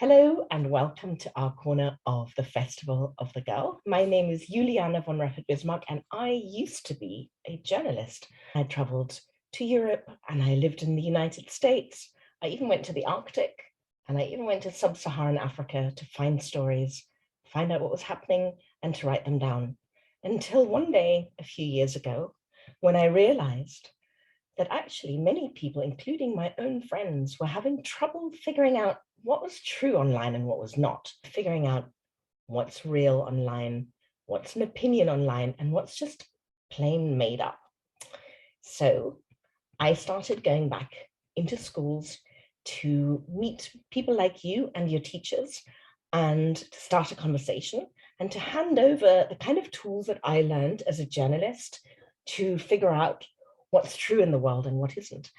Hello and welcome to our corner of the Festival of the Girl. My name is Juliane von Reppert-Bismarck and I used to be a journalist. I traveled to Europe and I lived in the United States. I even went to the Arctic and I even went to sub-Saharan Africa to find stories, find out what was happening and to write them down. Until one day, a few years ago, when I realized that actually many people, including my own friends, were having trouble figuring out what was true online and what was not, figuring out what's real online, what's an opinion online, and what's just plain made up. So I started going back into schools to meet people like you and your teachers and to start a conversation and to hand over the kind of tools that I learned as a journalist to figure out what's true in the world and what isn't.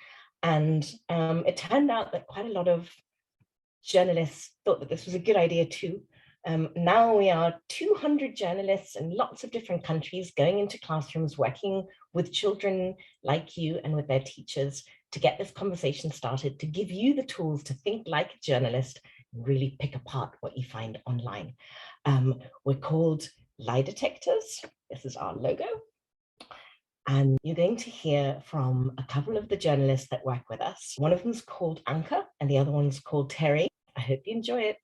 And it turned out that quite a lot of journalists thought that this was a good idea too. Now we are 200 journalists in lots of different countries going into classrooms, working with children like you and with their teachers to get this conversation started, to give you the tools to think like a journalist and really pick apart what you find online. We're called Lie Detectors. This is our logo. And you're going to hear from a couple of the journalists that work with us. One of them is called Anka and the other one's called Terry. I hope you enjoy it.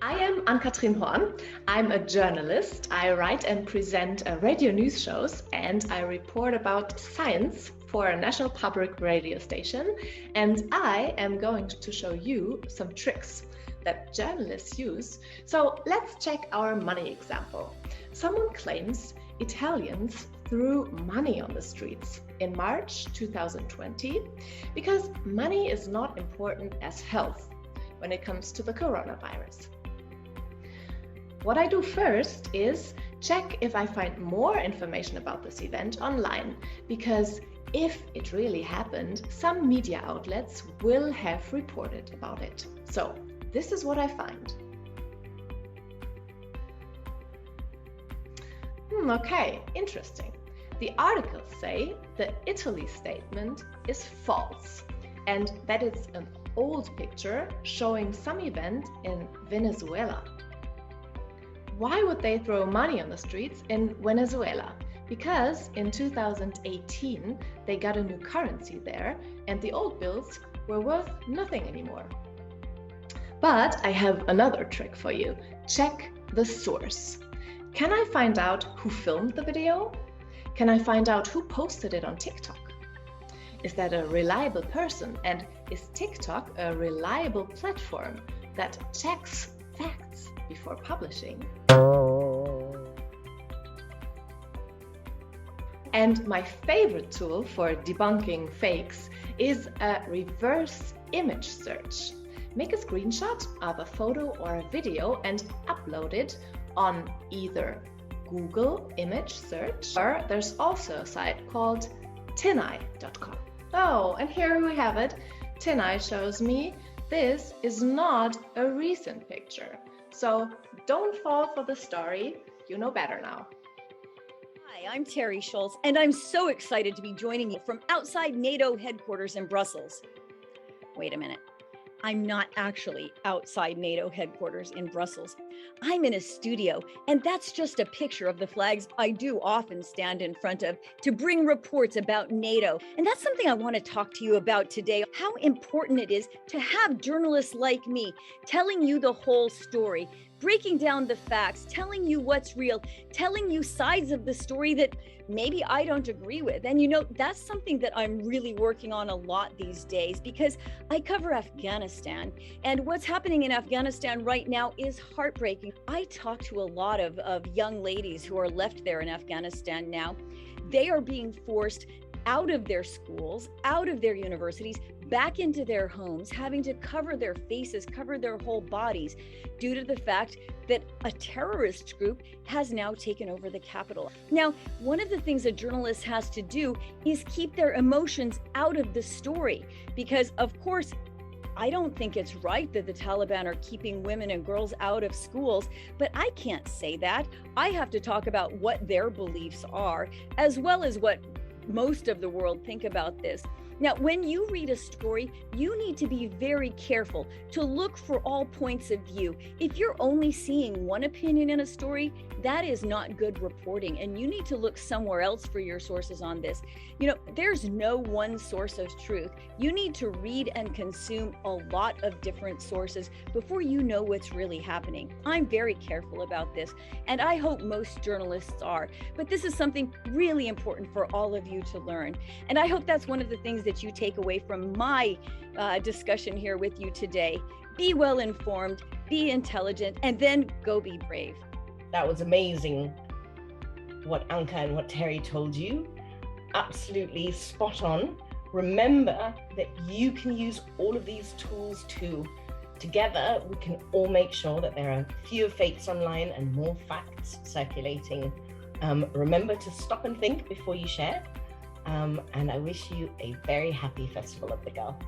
I am Ann-Kathrin Horn. I'm a journalist. I write and present radio news shows and I report about science for a national public radio station. And I am going to show you some tricks that journalists use. So let's check our money example. Someone claims Italians threw money on the streets in March 2020 because money is not important as health when it comes to the coronavirus. What I do first is check if I find more information about this event online, because if it really happened, some media outlets will have reported about it. So this is what I find. Okay, interesting. The articles say the Italy statement is false and that it's an old picture showing some event in Venezuela. Why would they throw money on the streets in Venezuela? Because in 2018, they got a new currency there and the old bills were worth nothing anymore. But I have another trick for you. Check the source. Can I find out who filmed the video? Can I find out who posted it on TikTok? Is that a reliable person? And is TikTok a reliable platform that checks facts before publishing? And my favorite tool for debunking fakes is a reverse image search. Make a screenshot of a photo or a video and upload it on either Google image search, or there's also a site called tineye.com. Oh, and here we have it. Tineye shows me this is not a recent picture. So don't fall for the story. You know better now. Hi, I'm Terry Schultz, and I'm so excited to be joining you from outside NATO headquarters in Brussels. Wait a minute. I'm not actually outside NATO headquarters in Brussels. I'm in a studio, and that's just a picture of the flags I do often stand in front of to bring reports about NATO. And that's something I want to talk to you about today, how important it is to have journalists like me telling you the whole story, breaking down the facts, telling you what's real, telling you sides of the story that maybe I don't agree with. And you know, that's something that I'm really working on a lot these days because I cover Afghanistan, and what's happening in Afghanistan right now is heartbreaking. I talk to a lot of young ladies who are left there in Afghanistan now. They are being forced out of their schools, out of their universities, back into their homes, having to cover their faces, cover their whole bodies, due to the fact that a terrorist group has now taken over the Capitol. Now, one of the things a journalist has to do is keep their emotions out of the story, because of course, I don't think it's right that the Taliban are keeping women and girls out of schools, but I can't say that. I have to talk about what their beliefs are, as well as what most of the world think about this. Now, when you read a story, you need to be very careful to look for all points of view. If you're only seeing one opinion in a story, that is not good reporting, and you need to look somewhere else for your sources on this. You know, there's no one source of truth. You need to read and consume a lot of different sources before you know what's really happening. I'm very careful about this, and I hope most journalists are, but this is something really important for all of you to learn. And I hope that's one of the things that you take away from my discussion here with you today. Be well informed, be intelligent, and then go be brave. That was amazing what Anka and what Terry told you. Absolutely spot on. Remember that you can use all of these tools too. Together, we can all make sure that there are fewer fakes online and more facts circulating. Remember to stop and think before you share. And I wish you a very happy Festival of the Girl.